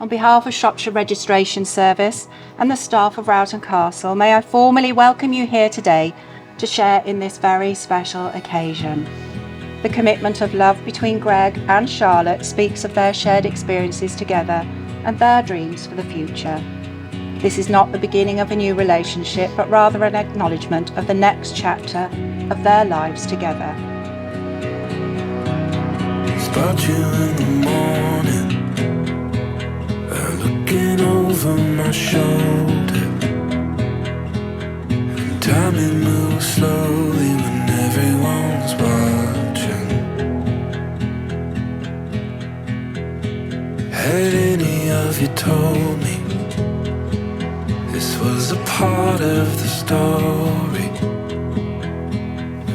On behalf of Shropshire Registration Service and the staff of Rowton Castle, may I formally welcome you here today to share in this very special occasion. The commitment of love between Greg and Charlotte speaks of their shared experiences together and their dreams for the future. This is not the beginning of a new relationship, but rather an acknowledgement of the next chapter of their lives together. Spot you in the morning, looking over my shoulder. And time it moves slowly when everyone's watching. Had any of you told me this was a part of the story,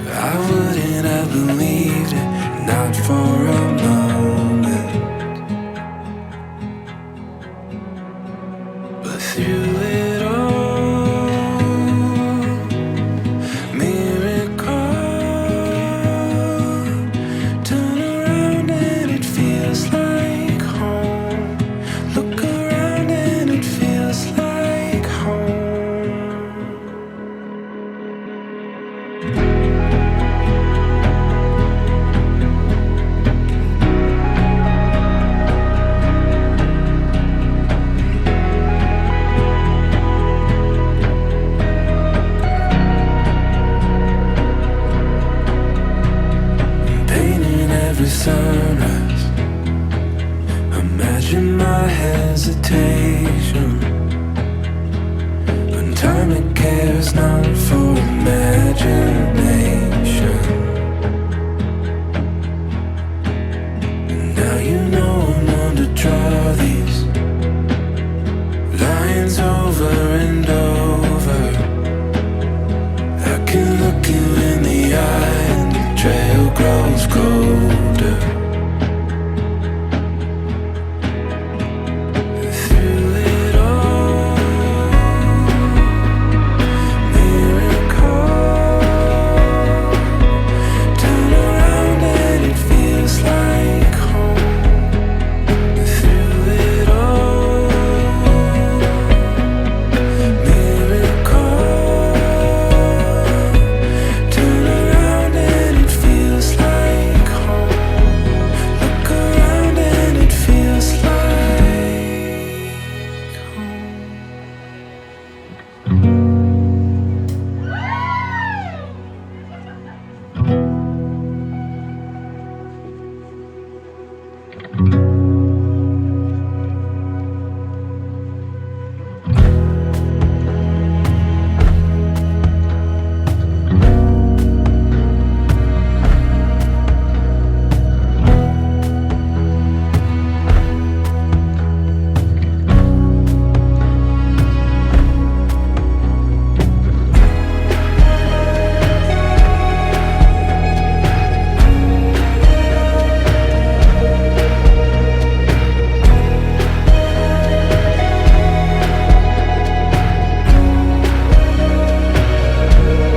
I wouldn't have believed it, not for a moment. But through it all, miracle, turn around and it feels like home. Look around and it feels like home. Sunrise, imagine my hesitation. When time it cares not for imagination. And now you know I'm on to draw these lines over and over. I can look you in the eye and the trail grows colder. Through it all, miracle, turn around and it feels like home. Through it all, miracle, turn around and it feels like home. Look around and it feels like home.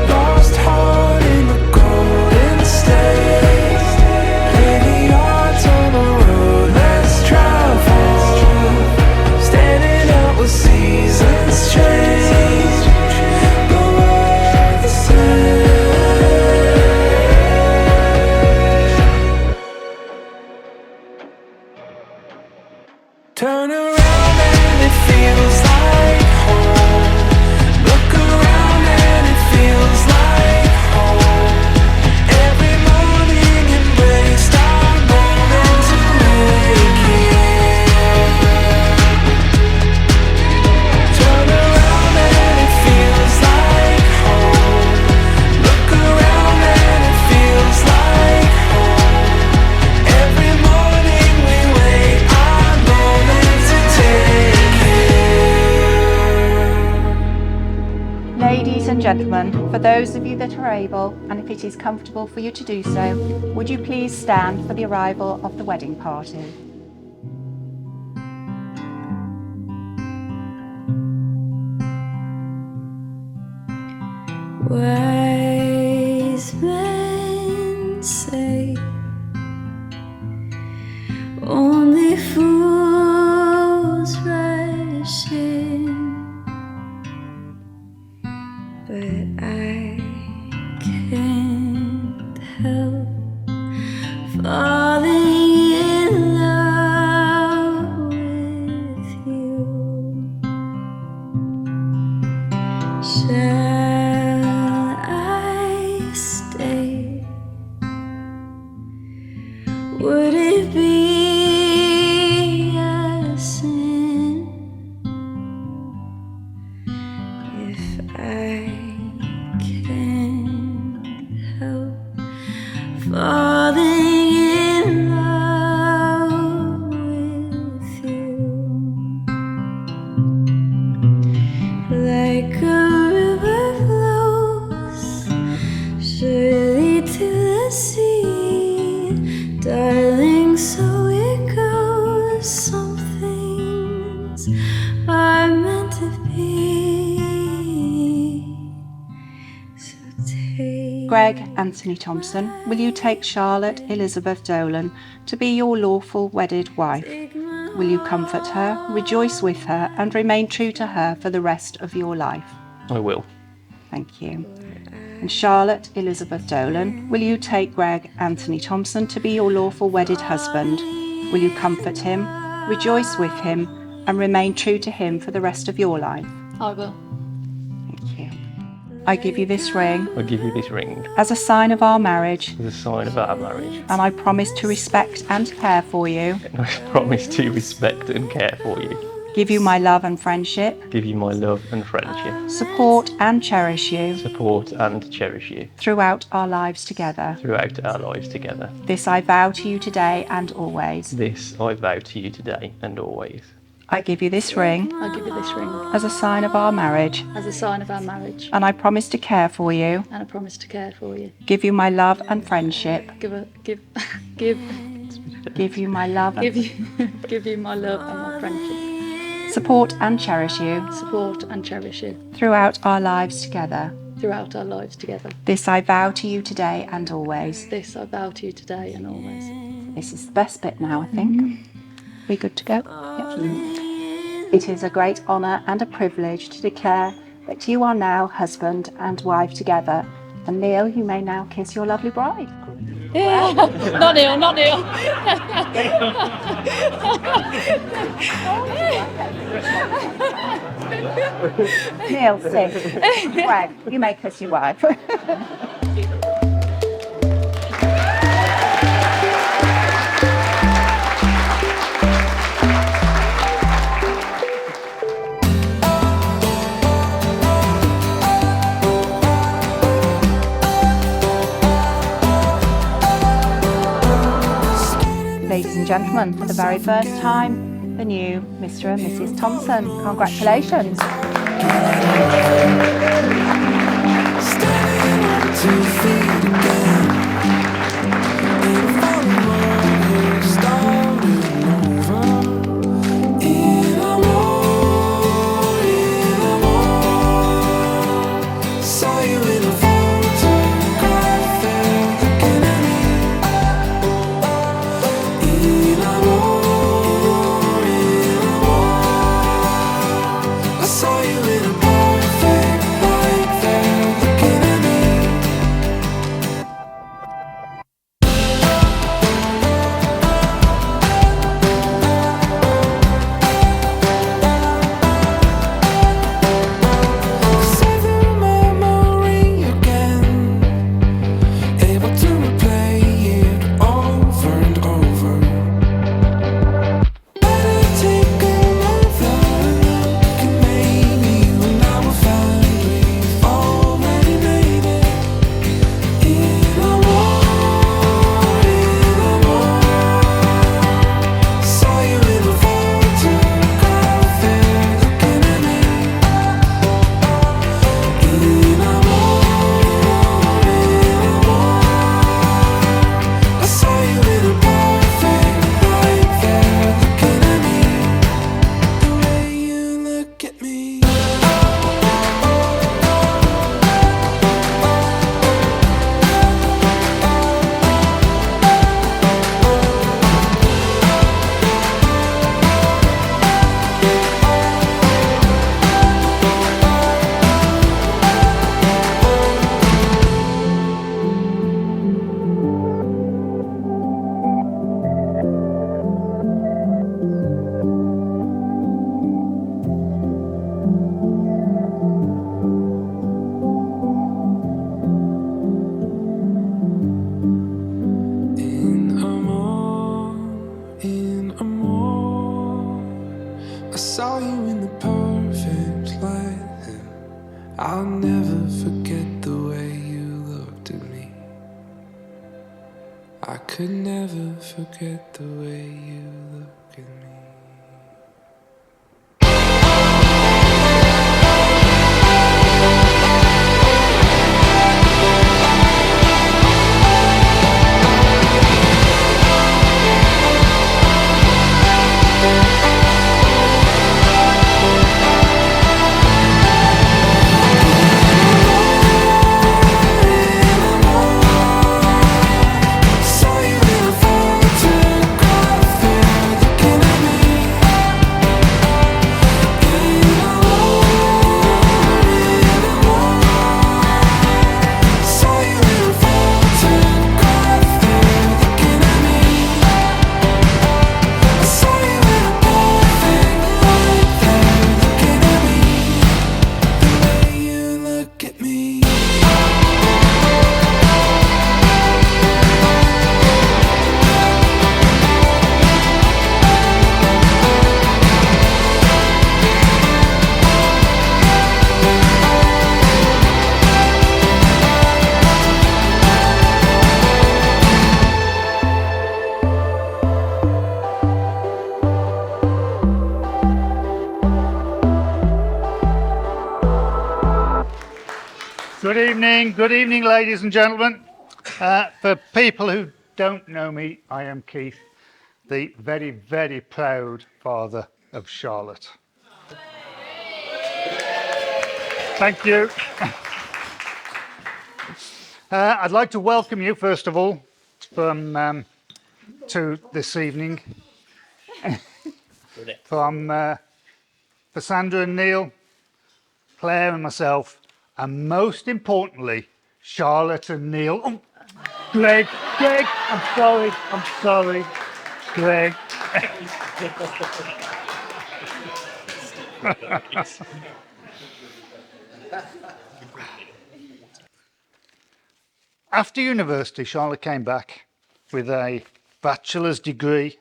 Lost heart in the golden state. Plenty odds on the road, let's travel. Standing out with seasons change, but we're the same. Turn around and it feels like home. Look around and it feels like home. Every morning embraced our moment to make it. Turn around and it feels like home. Look around and it feels like home. Every morning we wait our moment to take it. Ladies and gentlemen, for those of you that are able, and if it is comfortable for you to do so, would you please stand for the arrival of the wedding party? Wise men say only fools things are meant to be. So take Greg Anthony Thompson, will you take Charlotte Elizabeth Dolan to be your lawful wedded wife? Will you comfort her, rejoice with her, and remain true to her for the rest of your life? I will. Thank you. And Charlotte Elizabeth Dolan, will you take Greg Anthony Thompson to be your lawful wedded husband? Will you comfort him, rejoice with him, and remain true to him for the rest of your life? I will. Thank you. I give you this ring I give you this ring as a sign of our marriage, as a sign of our marriage, and I promise to respect and care for you, and I promise to respect and care for you, give you my love and friendship, give you my love and friendship, support and cherish you support and cherish you throughout our lives together. throughout our lives together. This I vow to you today and always. This I vow to you today and always. I give you this ring I give you this ring as a sign of our marriage, as a sign of our marriage, and I promise to care for you, and I promise to care for you. give you my love and friendship, Give give you my love and you my love and my friendship, support and cherish you support and cherish you throughout our lives together. throughout our lives together. This I vow to you today and always. This I vow to you today and always. This is the best bit now, I think. We good to go? Yep. It is a great honour and a privilege to declare that you are now husband and wife together. And Neil, you may now kiss your lovely bride. Not Neil, not Neil. Neil, sit. Greg, you may kiss your wife. Ladies and gentlemen, for the very first time, the new Mr and Mrs Thompson. Congratulations. Standing on 2 feet again, in front of all starting over. In a war, saw you in a photograph there looking at me. In a war, I saw you in a perfect light there looking at me. Save the memory again, able to replay it over and over. Better take another look and maybe we'll now find we've already made it. In a war, saw you in a photograph there looking at me. In a war, I saw you in a perfect light there looking at me. The way you look at me. In a more, I saw you in the perfect light. I'll never forget the way you looked at me. I could never forget the way you look at me. Good evening, ladies and gentlemen. For people who don't know me, I am Keith, the very, very proud father of Charlotte. Thank you. I'd like to welcome you, first of all, to this evening. For Sandra and Neil, Claire and myself, and most importantly, Charlotte and Neil. Oh, Greg, I'm sorry, Greg. After university, Charlotte came back with a bachelor's degree,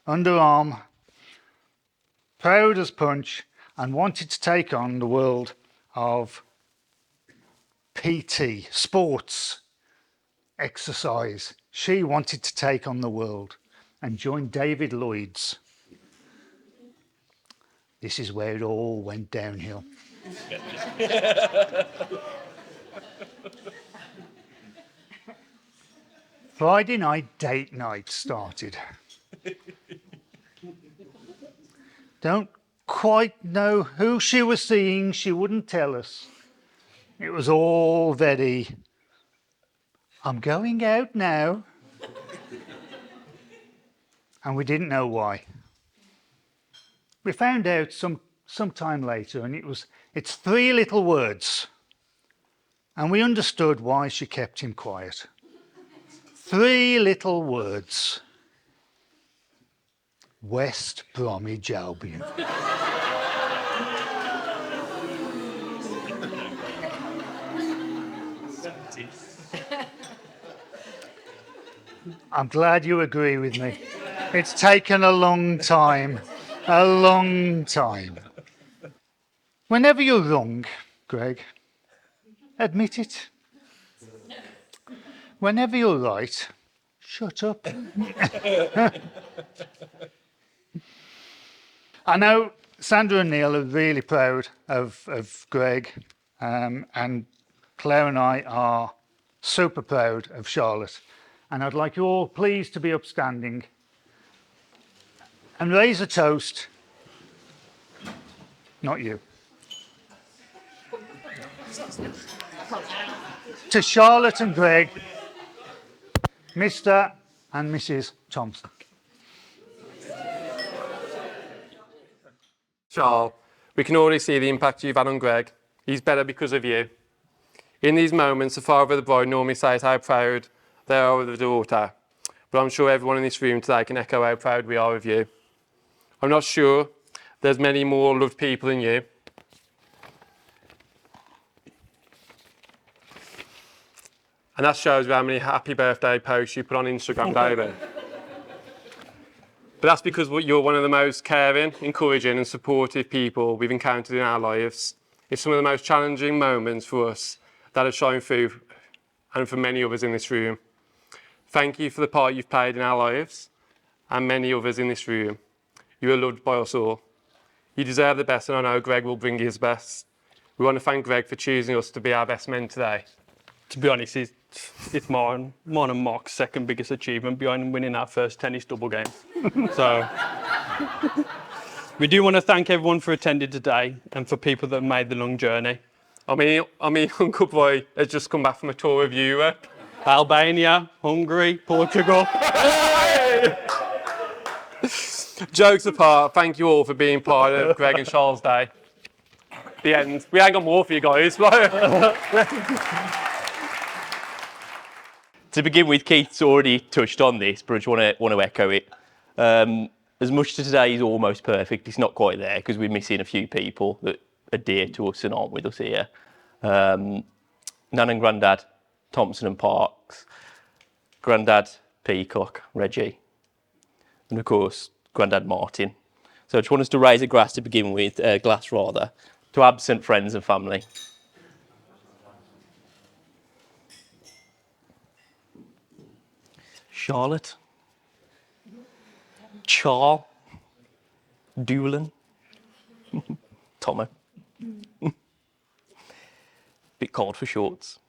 underarm, proud as punch, and wanted to take on the world of PT, sports, exercise. She wanted to take on the world and join David Lloyd's. This is where it all went downhill. Friday night date night started. Don't quite know who she was seeing, she wouldn't tell us. It was all very, I'm going out now. And we didn't know why. We found out some time later, and it's 3 little words. And we understood why she kept him quiet. 3 little words. West Bromwich Albion. I'm glad you agree with me. It's taken a long time. A long time. Whenever you're wrong, Greg, admit it. Whenever you're right, shut up. I know Sandra and Neil are really proud of Greg, and Claire and I are super proud of Charlotte. And I'd like you all please to be upstanding and raise a toast. Not you. To Charlotte and Greg, Mr and Mrs Thompson. Charles, we can already see the impact you've had on Greg. He's better because of you. In these moments, the father of the bride normally says how proud they are of the daughter, but I'm sure everyone in this room today can echo how proud we are of you. I'm not sure there's many more loved people than you. And that shows how many happy birthday posts you put on Instagram daily. But that's because you're one of the most caring, encouraging and supportive people we've encountered in our lives. It's some of the most challenging moments for us that have shown through, and for many others in this room. Thank you for the part you've played in our lives and many others in this room. You are loved by us all. You deserve the best, and I know Greg will bring his best. We want to thank Greg for choosing us to be our best men today. To be honest, it's mine and Mark's second biggest achievement behind winning our first tennis double game. So we do want to thank everyone for attending today and for people that made the long journey. I mean, Uncle Boy has just come back from a tour of Europe. Albania, Hungary, Portugal. Jokes apart, thank you all for being part of Greg and Charles' day. The end. We ain't got more for you guys. To begin with, Keith's already touched on this, but I just want to echo it. As much as today is almost perfect, it's not quite there because we're missing a few people that are dear to us and aren't with us here. Nan and Grandad Thompson and Parks, Grandad Peacock, Reggie, and of course, Grandad Martin. So I just want us to raise a glass to begin with, to absent friends and family. Charlotte, Char, Doolan, Tomo. bit cold for shorts.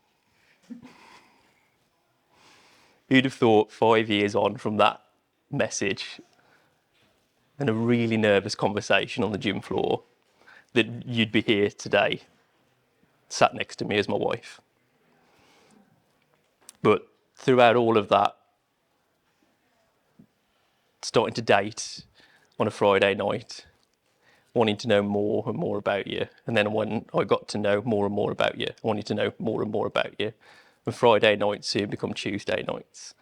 Who'd have thought 5 years on from that message and a really nervous conversation on the gym floor that you'd be here today, sat next to me as my wife. But throughout all of that, starting to date on a Friday night, wanting to know more and more about you. And then when I got to know more and more about you, I wanted to know more and more about you. And Friday nights soon become Tuesday nights,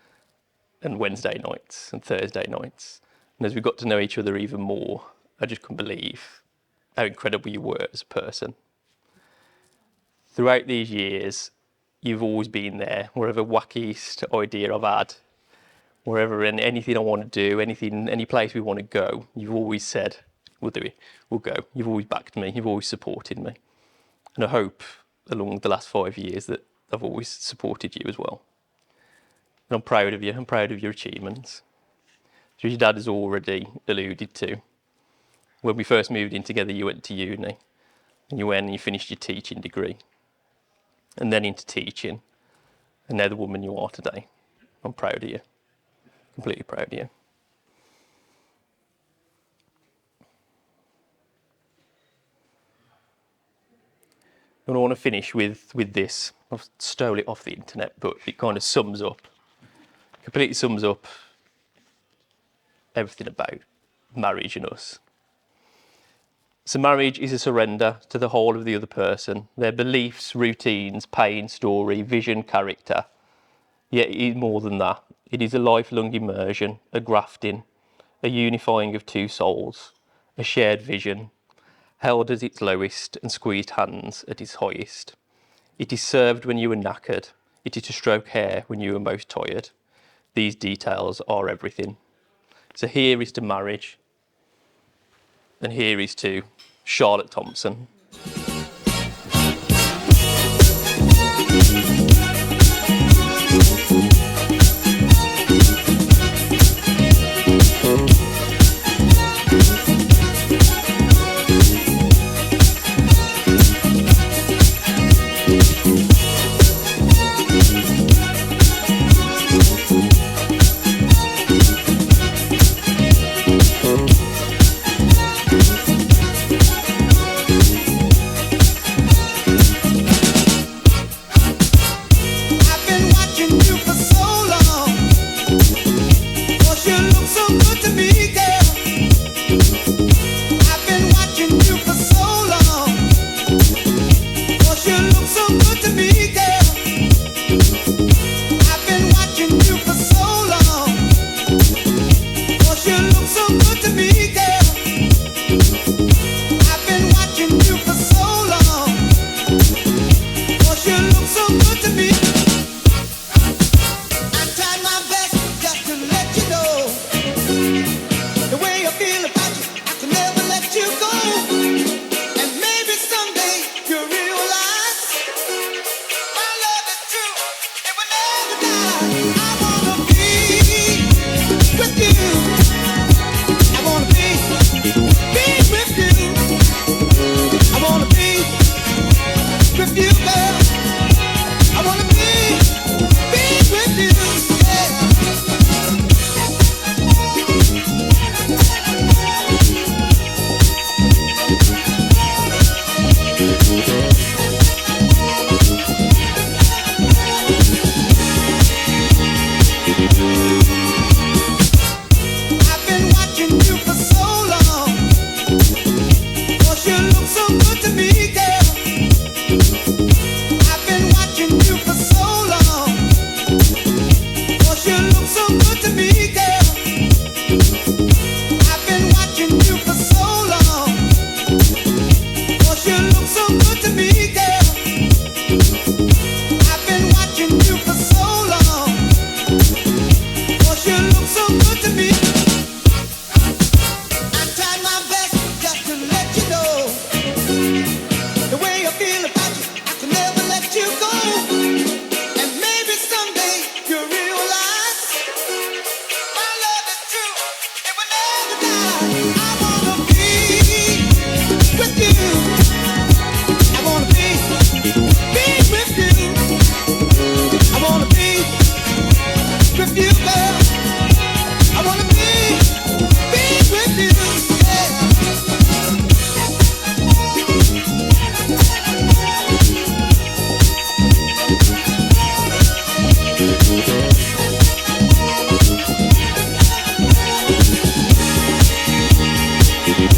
and Wednesday nights, and Thursday nights. And as we got to know each other even more, I just couldn't believe how incredible you were as a person. Throughout these years, you've always been there, wherever wackiest idea I've had, wherever and anything I want to do, anything, any place we want to go, you've always said, we'll do it, we'll go. You've always backed me, you've always supported me. And I hope along the last 5 years that I've always supported you as well. And I'm proud of you, I'm proud of your achievements. As your dad has already alluded to, when we first moved in together, you went to uni, and you went and you finished your teaching degree, and then into teaching, and now the woman you are today. I'm proud of you, completely proud of you. And I want to finish with this. I've stole it off the internet, but it kind of completely sums up everything about marriage and us. So marriage is a surrender to the whole of the other person, their beliefs, routines, pain, story, vision, character. Yet it is more than that. It is a lifelong immersion, a grafting, a unifying of two souls, a shared vision, held at its lowest and squeezed hands at its highest. It is served when you are knackered. It is to stroke hair when you are most tired. These details are everything. So here is to marriage, and here is to Charlotte Thompson.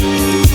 you.